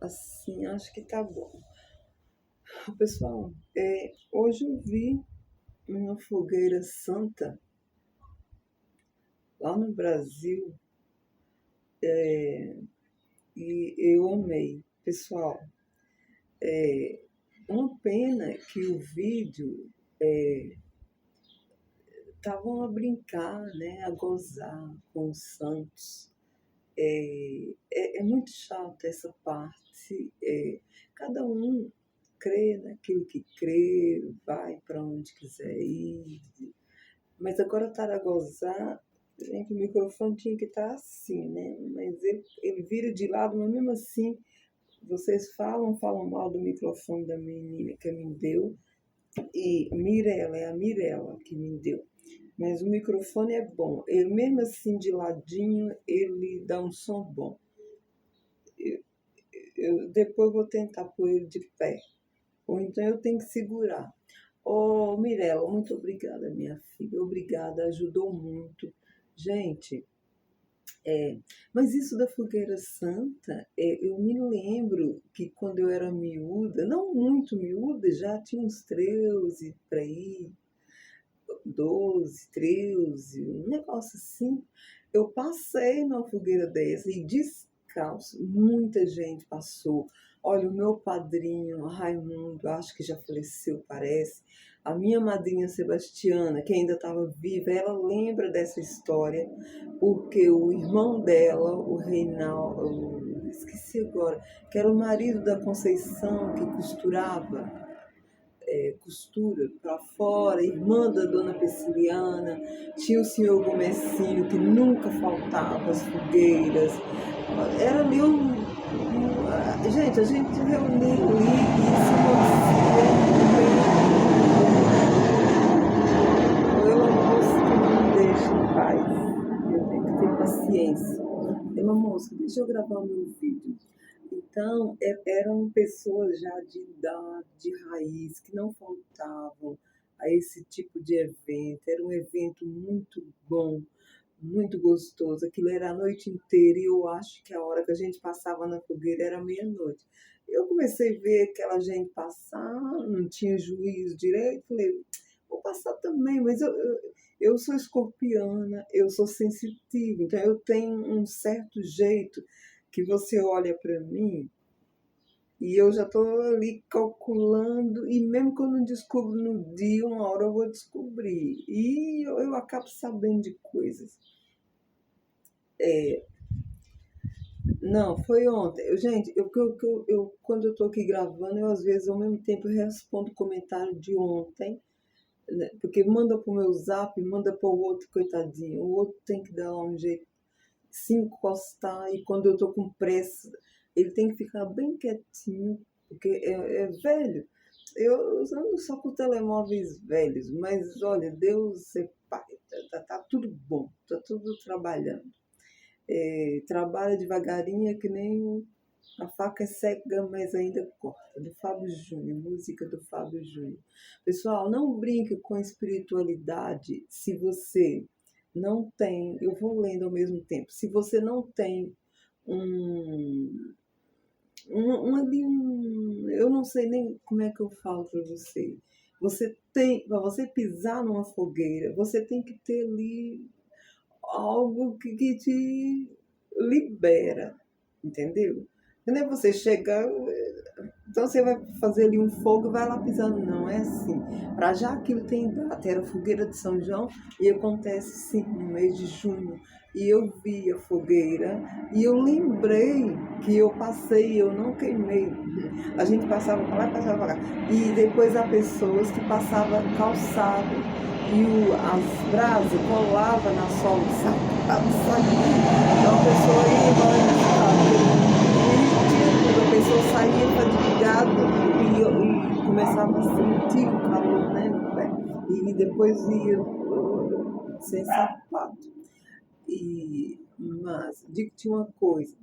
Assim, acho que tá bom. Pessoal, hoje eu vi uma fogueira santa lá no Brasil e eu amei. Pessoal, uma pena que o vídeo estavam a brincar, né, a gozar com os santos. É muito chato essa parte. Cada um crê naquilo que crê, vai para onde quiser ir. Mas agora estar a gozar, gente, o microfone tinha que estar assim, né? Mas ele vira de lado, mas mesmo assim, vocês falam mal do microfone da menina que me deu. E Mirella, é a Mirella que me deu. Mas o microfone é bom. Ele mesmo assim de ladinho, ele dá um som bom. Eu depois vou tentar pôr ele de pé. Ou então eu tenho que segurar. Ô, Mirella, muito obrigada, minha filha. Obrigada, ajudou muito. Gente, mas isso da fogueira santa, eu me lembro que quando eu era miúda, não muito miúda, já tinha uns 13 para aí, 12, 13, um negócio assim. Eu passei numa fogueira dessa e descalço, muita gente passou. Olha, o meu padrinho, Raimundo, acho que já faleceu, parece. A minha madrinha Sebastiana, que ainda estava viva, ela lembra dessa história, porque o irmão dela, o Reinaldo, esqueci agora, que era o marido da Conceição, que costurava, costura para fora, irmã da dona Peciliana, tinha o senhor Gomecinho, que nunca faltava as fogueiras. Era ali gente, a gente reunia ali e isso acontecia. Eu moço que não me deixa em paz. Eu tenho que ter paciência. Eu moço, deixa eu gravar o meu vídeo. Então, eram pessoas já de idade, de raiz, que não faltavam a esse tipo de evento. Era um evento muito bom, muito gostoso. Aquilo era a noite inteira e eu acho que a hora que a gente passava na fogueira era meia-noite. Eu comecei a ver aquela gente passar, não tinha juízo direito, falei, vou passar também, mas eu sou escorpiana, eu sou sensitiva, então eu tenho um certo jeito que você olha para mim e eu já estou ali calculando, e mesmo que eu não descubro no dia, uma hora eu vou descobrir. E eu acabo sabendo de coisas. Não, foi ontem. Gente, quando eu estou aqui gravando, eu às vezes ao mesmo tempo respondo comentário de ontem, né? Porque manda para o meu zap, manda para o outro, coitadinho. O outro tem que dar um jeito, se encostar, e quando eu estou com pressa, ele tem que ficar bem quietinho, porque é velho. Eu ando só com telemóveis velhos, mas olha, Deus é pai, tá tudo bom, tá tudo trabalhando. Trabalha devagarinho, é que nem a faca é cega, mas ainda corta. Do Fábio Júnior, música do Fábio Júnior. Pessoal, não brinque com a espiritualidade se você não tem, eu vou lendo ao mesmo tempo, se você não tem um, eu não sei nem como é que eu falo para você. Para você pisar numa fogueira, você tem que ter ali algo que te libera, entendeu? Não é você chegar, então você vai fazer ali um fogo e vai lá pisando. Não é assim. Para já aquilo tem data, era a fogueira de São João e acontece sim no mês de junho. E eu vi a fogueira e eu lembrei que eu passei, eu não queimei. A gente passava para lá e passava para cá. E depois há pessoas que passavam calçado e as brasas colavam na sola do sapato. Então a pessoa ia embora de a pessoa saía fadigada e começava a sentir o calor, né, no pé. E depois ia sem sapato. Mas, digo-te uma coisa,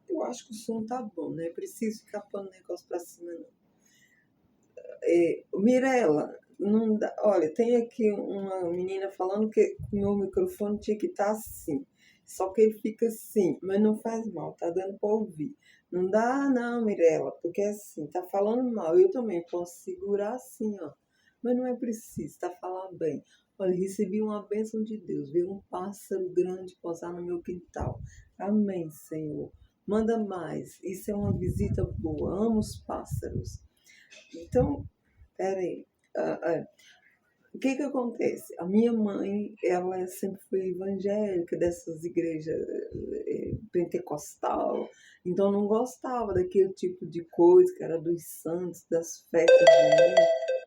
eu acho que o som tá bom, né? Preciso ficar pondo negócio pra cima, não. Mirella, não dá, olha, tem aqui uma menina falando que o meu microfone tinha que estar assim. Só que ele fica assim, mas não faz mal, tá dando para ouvir. Não dá não, Mirella, porque assim, tá falando mal. Eu também posso segurar assim, ó. Mas não é preciso, tá falando bem. Olha, recebi uma bênção de Deus. Veio um pássaro grande posar no meu quintal. Amém, Senhor. Manda mais. Isso é uma visita boa. Amo os pássaros. Então, peraí. O que que acontece? A minha mãe, ela sempre foi evangélica, dessas igrejas pentecostal, então não gostava daquele tipo de coisa que era dos santos, das festas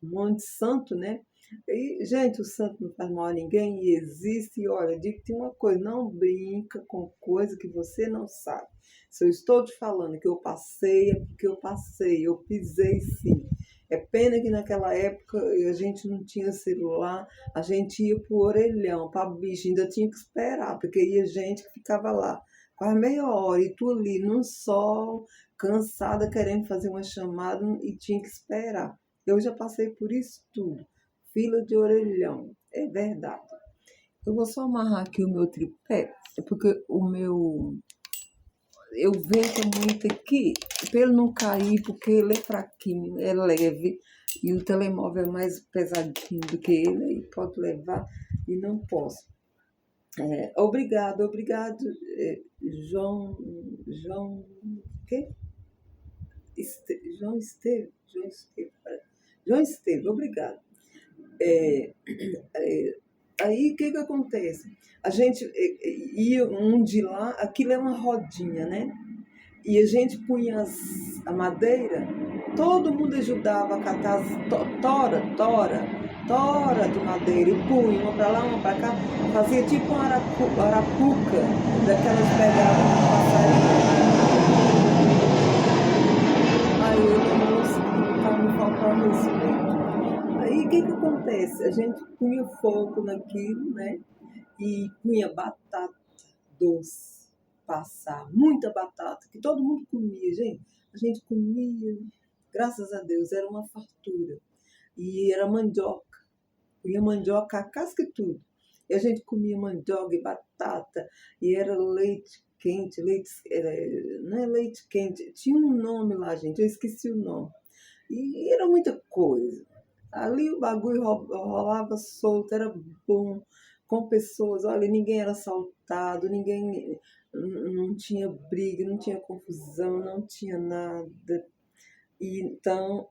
de um monte de santo, né? E, gente, o santo não faz mal a ninguém e existe. E olha, digo que tem uma coisa, não brinca com coisa que você não sabe. Se eu estou te falando que eu passei, é porque eu passei, eu pisei sim. É pena que naquela época a gente não tinha celular, a gente ia pro orelhão, para bicho, ainda tinha que esperar, porque ia gente que ficava lá quase meia hora, e tu ali num sol, cansada, querendo fazer uma chamada e tinha que esperar. Eu já passei por isso tudo. Fila de orelhão, é verdade. Eu vou só amarrar aqui o meu tripé, porque eu vento muito aqui, para ele não cair, porque ele é fraquinho, é leve, e o telemóvel é mais pesadinho do que ele, e pode levar, e não posso. Obrigado, João, quê? João Esteve, obrigado. Aí o que que acontece? A gente ia um de lá, aquilo é uma rodinha, né? E a gente punha a madeira, todo mundo ajudava a catar as tora de madeira, e punha uma para lá, uma para cá, fazia tipo uma arapuca, daquelas pegadas de passarinho. Aí eu não consegui, para me faltar respeito. Aí o que que acontece? A gente punha fogo naquilo, né? E punha batata doce, passar, muita batata, que todo mundo comia, gente. A gente comia, graças a Deus, era uma fartura. E era mandioca, punha mandioca, a casca e tudo. E a gente comia mandioca e batata, e era leite quente, não é leite quente, tinha um nome lá, gente, eu esqueci o nome. E era muita coisa. Ali o bagulho rolava solto, era bom, com pessoas, olha, ninguém era assaltado, ninguém, não tinha briga, não tinha confusão, não tinha nada. E então,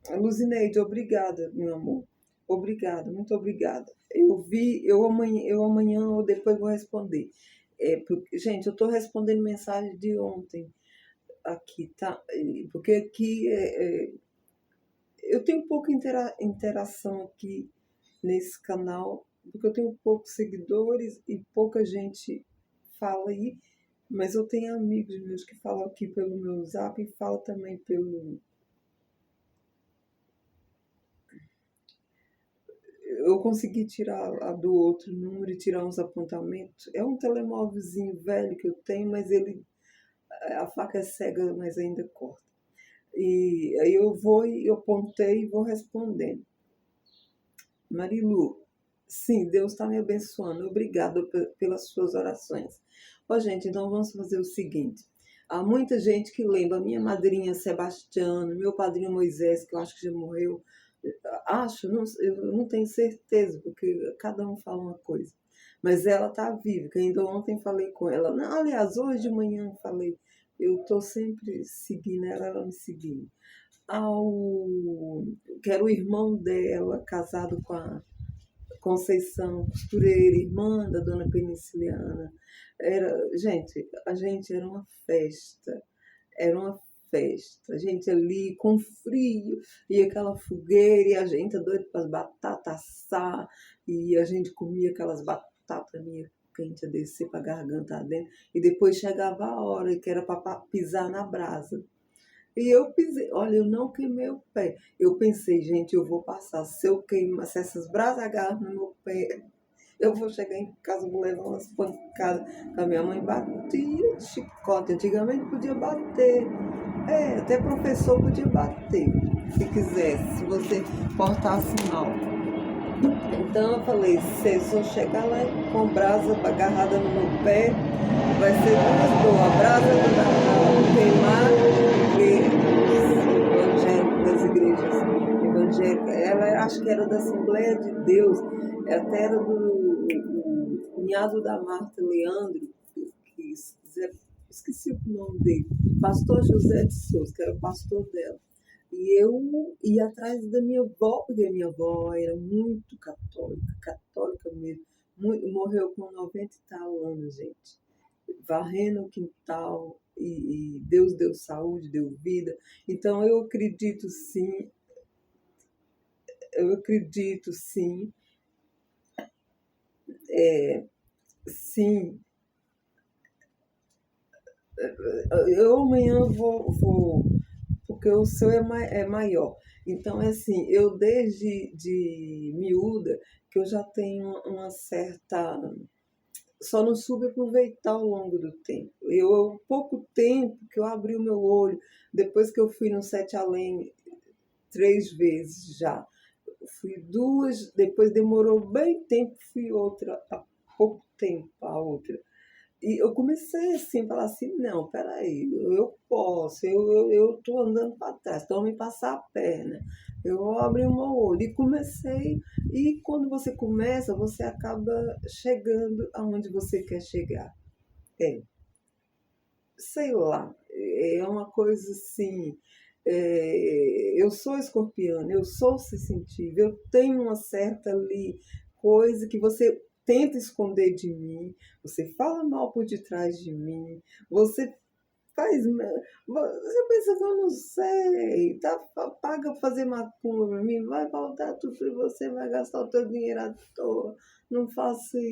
Luzineide, obrigada, meu amor. Obrigada, muito obrigada. Eu amanhã ou depois vou responder. Gente, eu estou respondendo mensagem de ontem aqui, tá? Porque aqui eu tenho pouca interação aqui nesse canal, porque eu tenho poucos seguidores e pouca gente fala aí, mas eu tenho amigos meus que falam aqui pelo meu zap e falam também pelo... Eu consegui tirar a do outro número e tirar uns apontamentos. É um telemóvelzinho velho que eu tenho, mas a faca é cega, mas ainda corta. E aí eu apontei e vou respondendo. Marilu, sim, Deus está me abençoando. Obrigada pelas suas orações. Ó, gente, então vamos fazer o seguinte. Há muita gente que lembra minha madrinha Sebastiana, meu padrinho Moisés, que eu acho que já morreu. Eu não tenho certeza, porque cada um fala uma coisa. Mas ela está viva, que ainda ontem falei com ela. Não, aliás, hoje de manhã falei. Eu estou sempre seguindo ela me seguindo. Que era o irmão dela, casado com a Conceição, costureira, irmã da dona Peniciliana. Gente, a gente era uma festa. A gente ali com frio, e aquela fogueira, e a gente doido para as batatas assar, e a gente comia aquelas batatas meio quente a descer para a garganta dentro, e depois chegava a hora que era para pisar na brasa. E eu pisei, olha, eu não queimei o pé. Eu pensei, gente, eu vou passar, se essas brasas agarram no meu pé, eu vou chegar em casa, vou levar umas pancadas. A minha mãe batia de chicote, antigamente podia bater. Até professor podia bater, se quisesse, se você portasse mal. Então eu falei, se eu chegar lá com brasa agarrada no meu pé, vai ser duas boas, a brasa do Natal da Assembleia de Deus, até era do cunhado da Marta Leandro, que esqueci o nome dele, pastor José de Souza, que era o pastor dela. E eu ia atrás da minha avó, porque a minha avó era muito católica, católica mesmo. Morreu com 90 e tal anos, gente. Varrendo o quintal, e Deus deu saúde, deu vida. Então eu acredito sim, sim. Eu amanhã vou porque o seu é maior. Então, é assim, eu desde de miúda, que eu já tenho uma certa. Só não soube aproveitar ao longo do tempo. Pouco tempo que eu abri o meu olho, depois que eu fui no Sete Além 3 vezes já. Fui duas, depois demorou bem tempo, fui outra, há pouco tempo a outra. E eu comecei assim, a falar assim, não, peraí, eu posso, eu tô andando para trás, estão me passar a perna. Eu abri o meu olho e comecei, e quando você começa, você acaba chegando aonde você quer chegar. É, sei lá, é uma coisa assim, eu sou escorpiana, eu sou sensitiva, eu tenho uma certa ali coisa que você tenta esconder de mim, você fala mal por detrás de mim, você faz. Você pensa que eu não sei, tá, paga fazer macumba pra mim, vai voltar tudo pra você, vai gastar o teu dinheiro à toa, não faça isso.